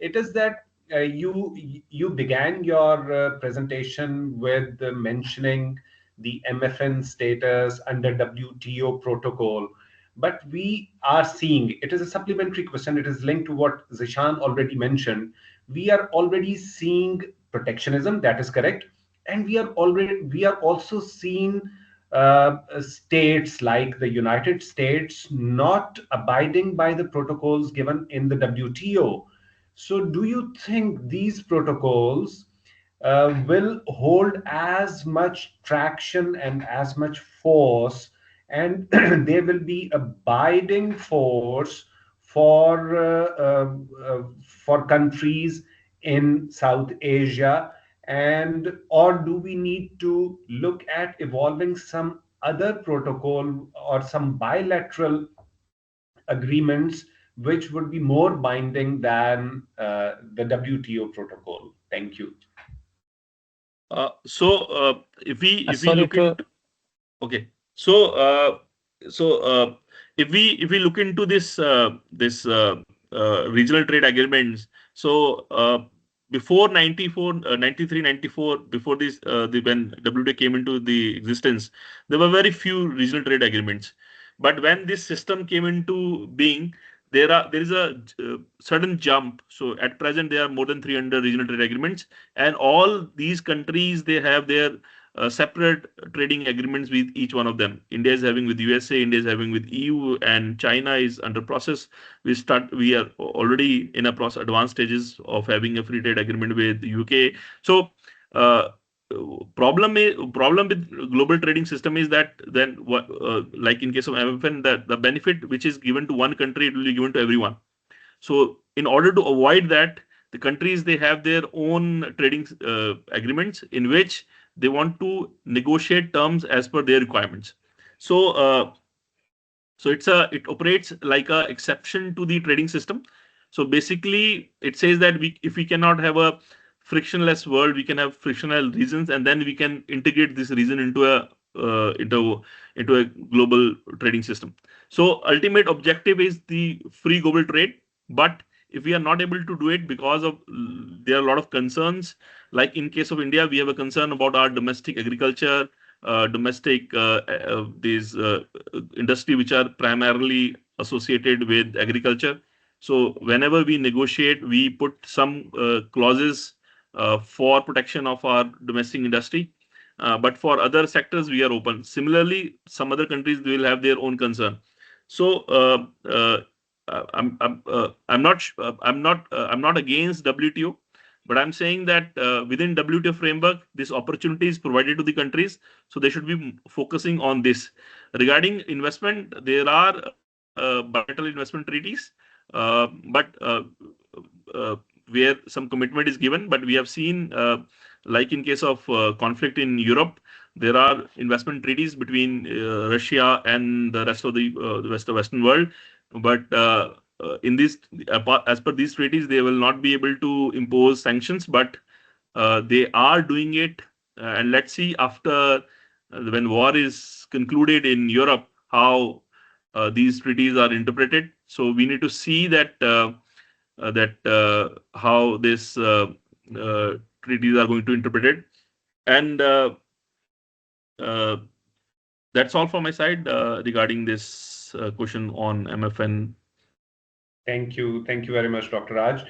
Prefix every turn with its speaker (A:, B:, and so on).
A: It is that you began your presentation with mentioning the MFN status under WTO protocol, but we are seeing, it is a supplementary question, it is linked to what Zishan already mentioned. We are already seeing protectionism, that is correct, and we are also seeing states like the United States not abiding by the protocols given in the WTO. So, do you think these protocols will hold as much traction and as much force, and they will be abiding force for for countries in South Asia, and or do we need to look at evolving some other protocol or some bilateral agreements which would be more binding than the WTO protocol? Thank you.
B: If we
C: Sorry
B: look
C: to
B: into, okay, so if we look into this regional trade agreements, so before 94, 93, 94, before this, when WTO came into the existence, there were very few regional trade agreements. But when this system came into being, there is a sudden jump. So at present, there are more than 300 regional trade agreements, and all these countries, they have their separate trading agreements with each one of them. India is having with USA, India is having with EU, and China is under process. We are already in a process, advanced stages of having a free trade agreement with UK. So uh, problem with global trading system is that then what, like in case of MFN, that the benefit which is given to one country, it will be given to everyone. So in order to avoid that, the countries, they have their own trading agreements in which they want to negotiate terms as per their requirements. So it operates like a exception to the trading system. So basically, it says that if we cannot have a frictionless world, we can have frictional reasons, and then we can integrate this reason into a into a global trading system. So ultimate objective is the free global trade, but if we are not able to do it because of there are a lot of concerns, like in case of India, we have a concern about our domestic agriculture, domestic these industry which are primarily associated with agriculture. So whenever we negotiate, we put some clauses for protection of our domestic industry. But for other sectors, we are open. Similarly, some other countries, they will have their own concern. So I'm not against WTO, but I'm saying that within WTO framework, this opportunity is provided to the countries, so they should be focusing on this. Regarding investment, there are bilateral investment treaties, but where some commitment is given. But we have seen, like in case of conflict in Europe, there are investment treaties between Russia and the rest of the Western world. But in this, as per these treaties, they will not be able to impose sanctions, but they are doing it. And let's see after when war is concluded in Europe, how these treaties are interpreted. So we need to see that how this treaties are going to interpret it. And uh, that's all from my side regarding this question on MFN.
A: Thank you. Thank you very much, Dr. Raj.